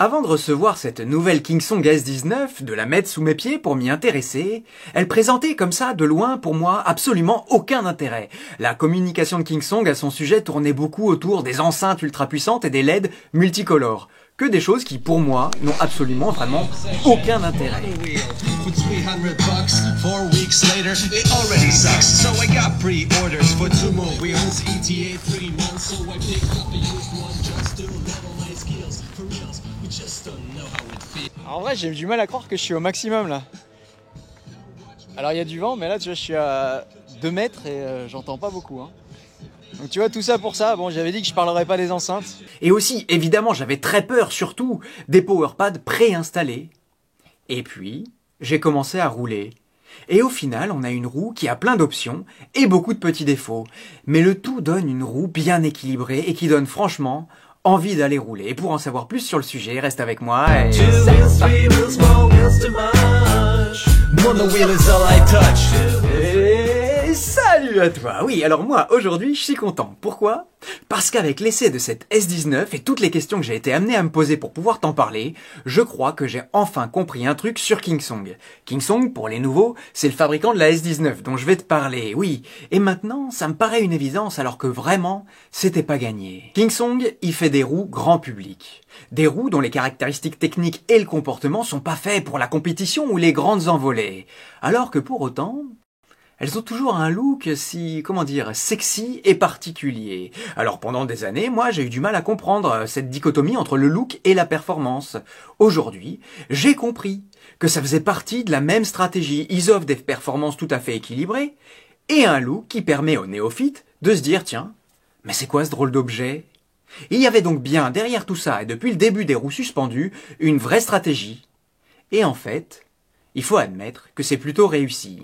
Avant de recevoir cette nouvelle Kingsong S19, de la mettre sous mes pieds pour m'y intéresser, elle présentait comme ça, de loin, pour moi, absolument aucun intérêt. La communication de Kingsong à son sujet tournait beaucoup autour des enceintes ultra puissantes et des LED multicolores. Que des choses qui, pour moi, n'ont absolument vraiment aucun intérêt. En vrai, j'ai du mal à croire que je suis au maximum là. Alors il y a du vent, mais là tu vois, je suis à 2 mètres et j'entends pas beaucoup. Donc tu vois, tout ça pour ça, bon, j'avais dit que je parlerais pas des enceintes. Et aussi, évidemment, j'avais très peur, surtout, des powerpads préinstallés. Et puis, j'ai commencé à rouler. Et au final, on a une roue qui a plein d'options et beaucoup de petits défauts. Mais le tout donne une roue bien équilibrée et qui donne franchement envie d'aller rouler. Et pour en savoir plus sur le sujet, reste avec moi et... Salut à toi. Oui, alors moi, aujourd'hui, je suis content. Pourquoi ? Parce qu'avec l'essai de cette S19 et toutes les questions que j'ai été amené à me poser pour pouvoir t'en parler, je crois que j'ai enfin compris un truc sur Kingsong. Kingsong, pour les nouveaux, c'est le fabricant de la S19 dont je vais te parler, oui. Et maintenant, ça me paraît une évidence alors que vraiment, c'était pas gagné. Kingsong, il fait des roues grand public. Des roues dont les caractéristiques techniques et le comportement sont pas faits pour la compétition ou les grandes envolées. Alors que pour autant... elles ont toujours un look sexy et particulier. Alors pendant des années, moi j'ai eu du mal à comprendre cette dichotomie entre le look et la performance. Aujourd'hui, j'ai compris que ça faisait partie de la même stratégie. Ils offrent des performances tout à fait équilibrées et un look qui permet aux néophytes de se dire tiens, mais c'est quoi ce drôle d'objet ? Il y avait donc bien derrière tout ça, et depuis le début des roues suspendues, une vraie stratégie. Et en fait... il faut admettre que c'est plutôt réussi.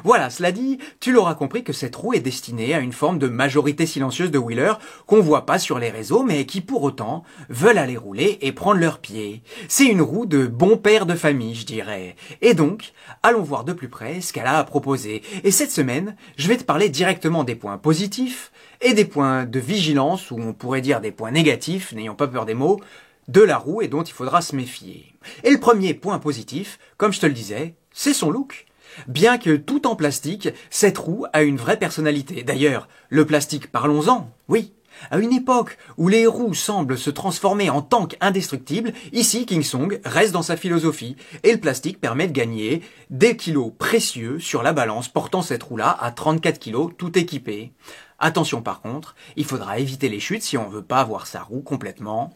Voilà, cela dit, tu l'auras compris que cette roue est destinée à une forme de majorité silencieuse de wheelers qu'on voit pas sur les réseaux, mais qui pour autant veulent aller rouler et prendre leurs pieds. C'est une roue de bon père de famille, je dirais. Et donc, allons voir de plus près ce qu'elle a à proposer. Et cette semaine, je vais te parler directement des points positifs et des points de vigilance, ou on pourrait dire des points négatifs, n'ayons pas peur des mots, de la roue et dont il faudra se méfier. Et le premier point positif, comme je te le disais, c'est son look. Bien que tout en plastique, cette roue a une vraie personnalité. D'ailleurs, le plastique, parlons-en, oui. À une époque où les roues semblent se transformer en tanks indestructibles, ici Kingsong reste dans sa philosophie et le plastique permet de gagner des kilos précieux sur la balance, portant cette roue-là à 34 kilos tout équipée. Attention par contre, il faudra éviter les chutes si on veut pas avoir sa roue complètement...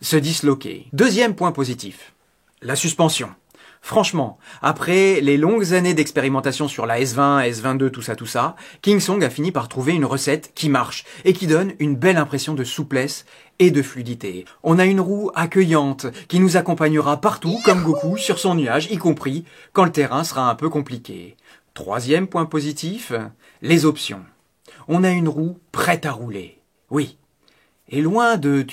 se disloquer. Deuxième point positif, la suspension. Franchement, après les longues années d'expérimentation sur la S20, S22, tout ça, Kingsong a fini par trouver une recette qui marche et qui donne une belle impression de souplesse et de fluidité. On a une roue accueillante qui nous accompagnera partout comme Goku sur son nuage, y compris quand le terrain sera un peu compliqué. Troisième point positif, les options. On a une roue prête à rouler. Oui. Et loin de,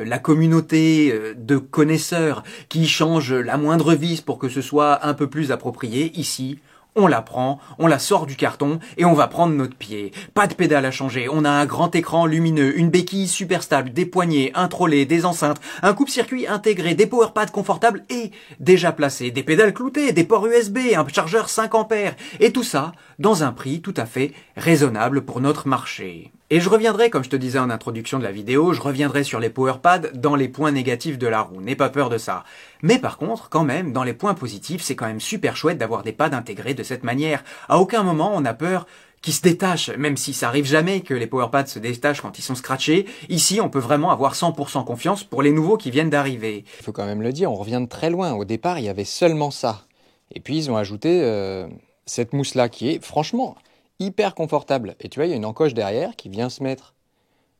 la communauté de connaisseurs qui changent la moindre vis pour que ce soit un peu plus approprié, ici, on la prend, on la sort du carton et on va prendre notre pied. Pas de pédale à changer, on a un grand écran lumineux, une béquille super stable, des poignées, un trolley, des enceintes, un coupe-circuit intégré, des powerpads confortables et déjà placés, des pédales cloutées, des ports USB, un chargeur 5 ampères et tout ça dans un prix tout à fait raisonnable pour notre marché. Et je reviendrai, comme je te disais en introduction de la vidéo, je reviendrai sur les powerpads dans les points négatifs de la roue, n'aie pas peur de ça. Mais par contre, quand même, dans les points positifs, c'est quand même super chouette d'avoir des pads intégrés de cette manière. À aucun moment on a peur qu'ils se détachent, même si ça arrive jamais que les powerpads se détachent quand ils sont scratchés. Ici, on peut vraiment avoir 100% confiance pour les nouveaux qui viennent d'arriver. Il faut quand même le dire, on revient de très loin. Au départ, il y avait seulement ça. Et puis ils ont ajouté cette mousse-là qui est, franchement... hyper confortable. Et tu vois, il y a une encoche derrière qui vient se mettre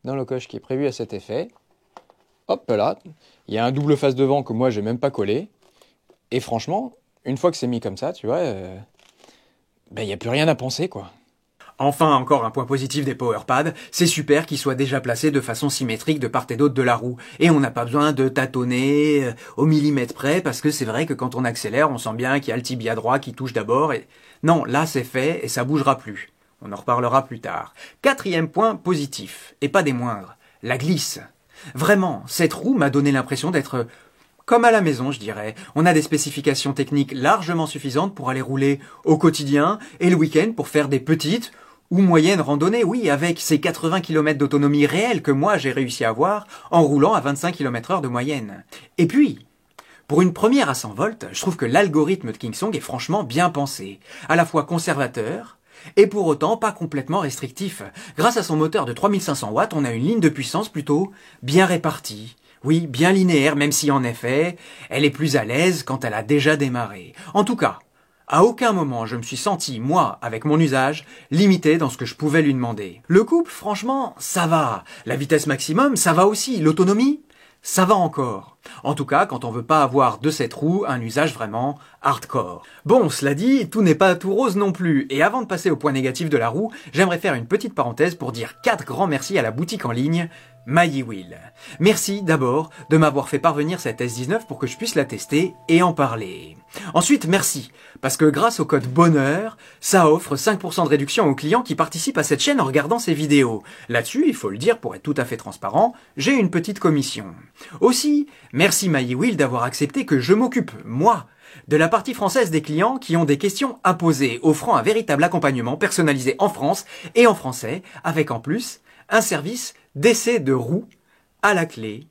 dans l'encoche qui est prévue à cet effet. Hop là, il y a un double face devant que moi, j'ai même pas collé. Et franchement, une fois que c'est mis comme ça, tu vois, il n'y a plus rien à penser, quoi. Enfin, encore un point positif des powerpads, c'est super qu'ils soient déjà placés de façon symétrique de part et d'autre de la roue. Et on n'a pas besoin de tâtonner au millimètre près, parce que c'est vrai que quand on accélère, on sent bien qu'il y a le tibia droit qui touche d'abord. Et... non, là c'est fait et ça bougera plus. On en reparlera plus tard. Quatrième point positif, et pas des moindres, la glisse. Vraiment, cette roue m'a donné l'impression d'être Comme à la maison, je dirais. On a des spécifications techniques largement suffisantes pour aller rouler au quotidien et le week-end pour faire des petites ou moyennes randonnées, oui, avec ces 80 km d'autonomie réelle que moi j'ai réussi à avoir en roulant à 25 km/h de moyenne. Et puis, pour une première à 100 volts, je trouve que l'algorithme de Kingsong est franchement bien pensé, à la fois conservateur et pour autant pas complètement restrictif. Grâce à son moteur de 3500 watts, on a une ligne de puissance plutôt bien répartie. Oui, bien linéaire, même si en effet, elle est plus à l'aise quand elle a déjà démarré. En tout cas, à aucun moment je me suis senti, moi, avec mon usage, limité dans ce que je pouvais lui demander. Le couple, franchement, ça va. La vitesse maximum, ça va aussi. L'autonomie, ça va encore. En tout cas, quand on veut pas avoir de cette roue un usage vraiment hardcore. Bon, cela dit, tout n'est pas tout rose non plus. Et avant de passer au point négatif de la roue, j'aimerais faire une petite parenthèse pour dire 4 grands merci à la boutique en ligne MyEwheel. Merci d'abord de m'avoir fait parvenir cette S19 pour que je puisse la tester et en parler. Ensuite, merci, parce que grâce au code BONHEUR, ça offre 5% de réduction aux clients qui participent à cette chaîne en regardant ces vidéos. Là-dessus, il faut le dire pour être tout à fait transparent, j'ai une petite commission. Aussi, merci MyEwheel d'avoir accepté que je m'occupe, moi, de la partie française des clients qui ont des questions à poser, offrant un véritable accompagnement personnalisé en France et en français, avec en plus un service d'essai de roue à la clé.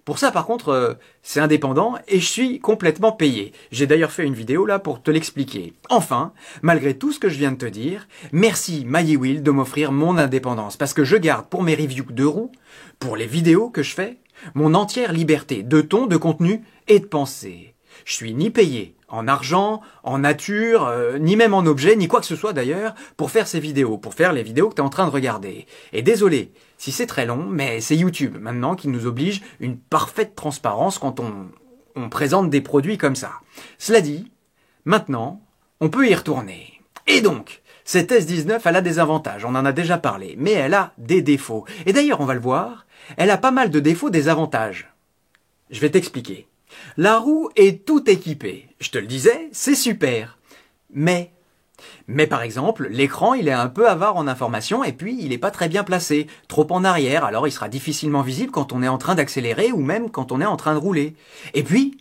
Pour ça, par contre, c'est indépendant et je suis complètement payé. J'ai d'ailleurs fait une vidéo là pour te l'expliquer. Enfin, malgré tout ce que je viens de te dire, merci MyEwheel de m'offrir mon indépendance parce que je garde pour mes reviews de roues, pour les vidéos que je fais, mon entière liberté de ton, de contenu et de pensée. Je suis ni payé en argent, en nature, ni même en objet, ni quoi que ce soit d'ailleurs, pour faire ces vidéos, pour faire les vidéos que tu es en train de regarder. Et désolé si c'est très long, mais c'est YouTube maintenant qui nous oblige une parfaite transparence quand on présente des produits comme ça. Cela dit, maintenant, on peut y retourner. Et donc, cette S19, elle a des avantages, on en a déjà parlé, mais elle a des défauts. Et d'ailleurs, on va le voir, elle a pas mal de défauts, des avantages. Je vais t'expliquer. La roue est tout équipée. Je te le disais, c'est super. Mais par exemple, l'écran, il est un peu avare en informations et puis il n'est pas très bien placé. Trop en arrière, alors il sera difficilement visible quand on est en train d'accélérer ou même quand on est en train de rouler. Et puis,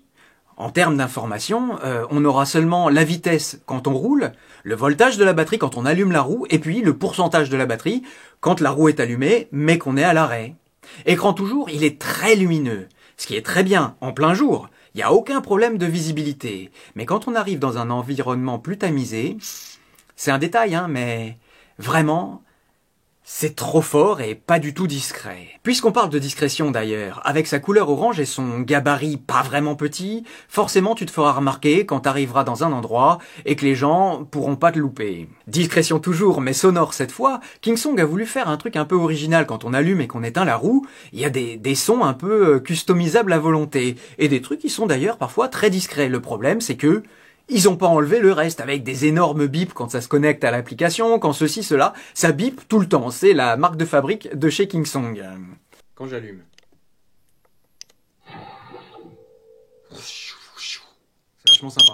en termes d'information, on aura seulement la vitesse quand on roule, le voltage de la batterie quand on allume la roue et puis le pourcentage de la batterie quand la roue est allumée mais qu'on est à l'arrêt. Écran toujours, il est très lumineux. Ce qui est très bien, en plein jour, il n'y a aucun problème de visibilité. Mais quand on arrive dans un environnement plus tamisé, c'est un détail, hein, mais vraiment, c'est trop fort et pas du tout discret. Puisqu'on parle de discrétion d'ailleurs, avec sa couleur orange et son gabarit pas vraiment petit, forcément tu te feras remarquer quand t'arriveras dans un endroit et que les gens pourront pas te louper. Discrétion toujours, mais sonore cette fois, Kingsong a voulu faire un truc un peu original quand on allume et qu'on éteint la roue. Il y a des sons un peu customisables à volonté, et des trucs qui sont d'ailleurs parfois très discrets. Le problème c'est que ils ont pas enlevé le reste avec des énormes bips quand ça se connecte à l'application, quand ceci, cela, ça bip tout le temps. C'est la marque de fabrique de chez Kingsong. Quand j'allume. C'est vachement sympa.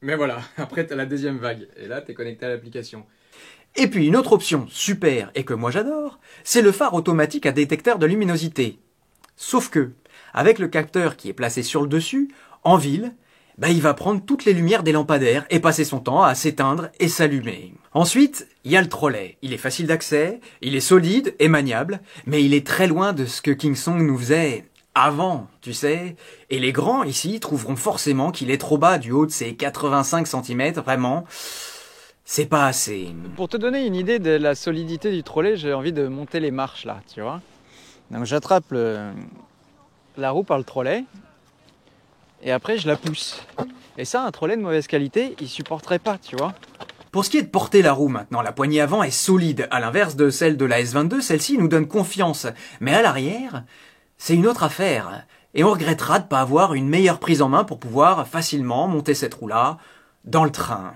Mais voilà, après t'as la deuxième vague. Et là, t'es connecté à l'application. Et puis une autre option super et que moi j'adore, c'est le phare automatique à détecteur de luminosité. Sauf que, avec le capteur qui est placé sur le dessus, en ville, il va prendre toutes les lumières des lampadaires et passer son temps à s'éteindre et s'allumer. Ensuite, il y a le trolley. Il est facile d'accès, il est solide et maniable, mais il est très loin de ce que Kingsong nous faisait avant, tu sais. Et les grands ici trouveront forcément qu'il est trop bas du haut de ses 85 cm, vraiment. C'est pas assez. Pour te donner une idée de la solidité du trolley, j'ai envie de monter les marches là, tu vois. Donc j'attrape la roue par le trolley et après je la pousse. Et ça, un trolley de mauvaise qualité, il supporterait pas, tu vois. Pour ce qui est de porter la roue maintenant, la poignée avant est solide. À l'inverse de celle de la S22, celle-ci nous donne confiance. Mais à l'arrière, c'est une autre affaire. Et on regrettera de pas avoir une meilleure prise en main pour pouvoir facilement monter cette roue-là dans le train.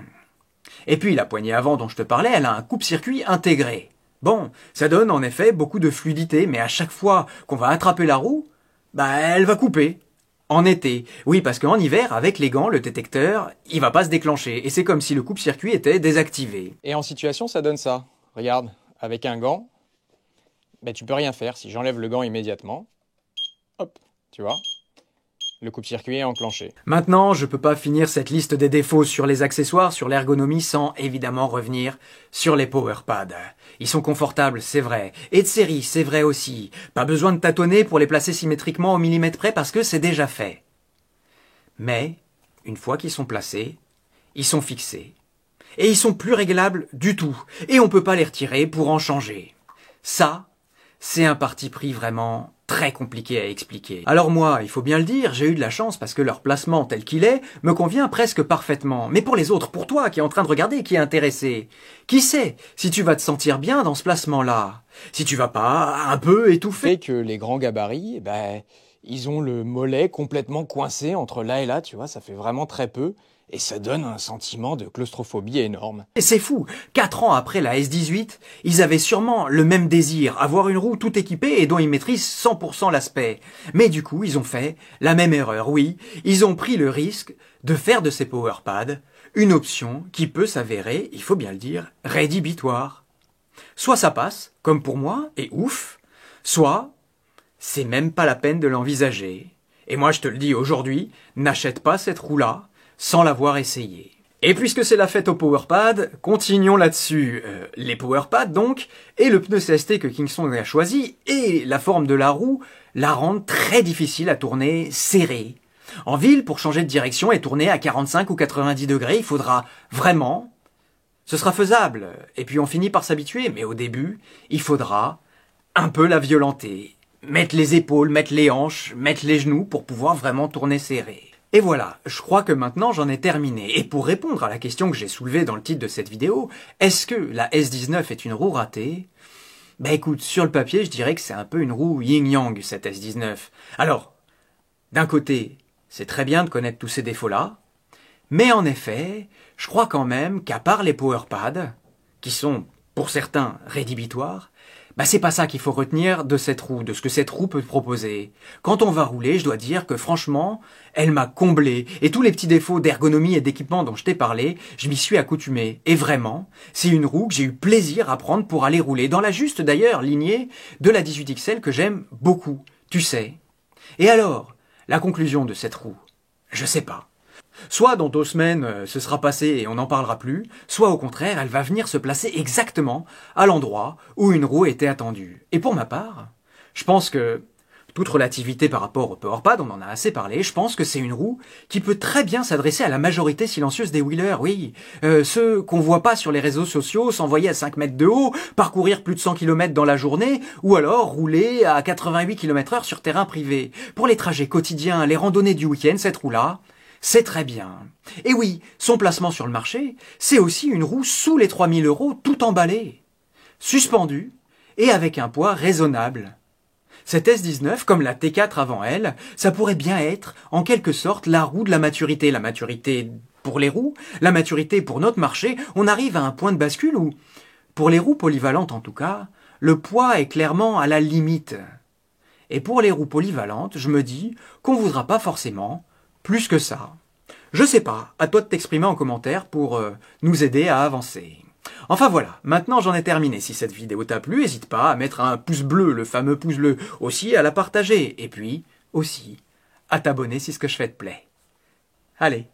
Et puis la poignée avant dont je te parlais, elle a un coupe-circuit intégré. Bon, ça donne en effet beaucoup de fluidité, mais à chaque fois qu'on va attraper la roue, elle va couper. En été. Oui, parce qu'en hiver, avec les gants, le détecteur, il va pas se déclencher. Et c'est comme si le coupe-circuit était désactivé. Et en situation, ça donne ça. Regarde, avec un gant, tu peux rien faire. Si j'enlève le gant immédiatement, hop, tu vois. Le coupe-circuit est enclenché. Maintenant, je peux pas finir cette liste des défauts sur les accessoires, sur l'ergonomie, sans évidemment revenir sur les powerpads. Ils sont confortables, c'est vrai. Et de série, c'est vrai aussi. Pas besoin de tâtonner pour les placer symétriquement au millimètre près parce que c'est déjà fait. Mais, une fois qu'ils sont placés, ils sont fixés. Et ils sont plus réglables du tout. Et on peut pas les retirer pour en changer. Ça, c'est un parti pris vraiment très compliqué à expliquer. Alors moi, il faut bien le dire, j'ai eu de la chance parce que leur placement tel qu'il est me convient presque parfaitement. Mais pour les autres, pour toi qui est en train de regarder, qui est intéressé, qui sait si tu vas te sentir bien dans ce placement-là? Si tu vas pas un peu étouffer? Fait que les grands gabarits, ils ont le mollet complètement coincé entre là et là, tu vois, ça fait vraiment très peu. Et ça donne un sentiment de claustrophobie énorme. Et c'est fou, 4 ans après la S18, ils avaient sûrement le même désir, avoir une roue tout équipée et dont ils maîtrisent 100% l'aspect. Mais du coup, ils ont fait la même erreur, oui. Ils ont pris le risque de faire de ces powerpads une option qui peut s'avérer, il faut bien le dire, rédhibitoire. Soit ça passe, comme pour moi, et ouf, soit c'est même pas la peine de l'envisager. Et moi je te le dis aujourd'hui, n'achète pas cette roue-là sans l'avoir essayé. Et puisque c'est la fête au powerpad, continuons là-dessus. Les powerpads donc, et le pneu CST que Kingston a choisi, et la forme de la roue, la rendent très difficile à tourner serrée. En ville, pour changer de direction et tourner à 45 ou 90 degrés, il faudra vraiment... Ce sera faisable, et puis on finit par s'habituer, mais au début, il faudra un peu la violenter. Mettre les épaules, mettre les hanches, mettre les genoux pour pouvoir vraiment tourner serré. Et voilà, je crois que maintenant j'en ai terminé. Et pour répondre à la question que j'ai soulevée dans le titre de cette vidéo, est-ce que la S19 est une roue ratée? Écoute, sur le papier, je dirais que c'est un peu une roue yin-yang, cette S19. Alors, d'un côté, c'est très bien de connaître tous ces défauts-là, mais en effet, je crois quand même qu'à part les powerpads, qui sont, pour certains, rédhibitoires, c'est pas ça qu'il faut retenir de cette roue, de ce que cette roue peut proposer. Quand on va rouler, je dois dire que franchement, elle m'a comblé. Et tous les petits défauts d'ergonomie et d'équipement dont je t'ai parlé, je m'y suis accoutumé. Et vraiment, c'est une roue que j'ai eu plaisir à prendre pour aller rouler. Dans la juste d'ailleurs lignée de la 18XL que j'aime beaucoup, tu sais. Et alors, la conclusion de cette roue? Je sais pas. Soit dans 2 semaines, ce sera passé et on n'en parlera plus, soit au contraire, elle va venir se placer exactement à l'endroit où une roue était attendue. Et pour ma part, je pense que, toute relativité par rapport au powerpad, on en a assez parlé, je pense que c'est une roue qui peut très bien s'adresser à la majorité silencieuse des wheelers, oui. Ceux qu'on voit pas sur les réseaux sociaux, s'envoyer à 5 mètres de haut, parcourir plus de 100 km dans la journée, ou alors rouler à 88 km/h sur terrain privé. Pour les trajets quotidiens, les randonnées du week-end, cette roue-là, c'est très bien. Et oui, son placement sur le marché, c'est aussi une roue sous les 3 000 € tout emballée, suspendue et avec un poids raisonnable. Cette S19, comme la T4 avant elle, ça pourrait bien être, en quelque sorte, la roue de la maturité. La maturité pour les roues, la maturité pour notre marché, on arrive à un point de bascule où, pour les roues polyvalentes en tout cas, le poids est clairement à la limite. Et pour les roues polyvalentes, je me dis qu'on voudra pas forcément plus que ça. Je sais pas, à toi de t'exprimer en commentaire pour nous aider à avancer. Enfin voilà, maintenant j'en ai terminé. Si cette vidéo t'a plu, n'hésite pas à mettre un pouce bleu, le fameux pouce bleu, aussi à la partager, et puis aussi à t'abonner si ce que je fais te plaît. Allez,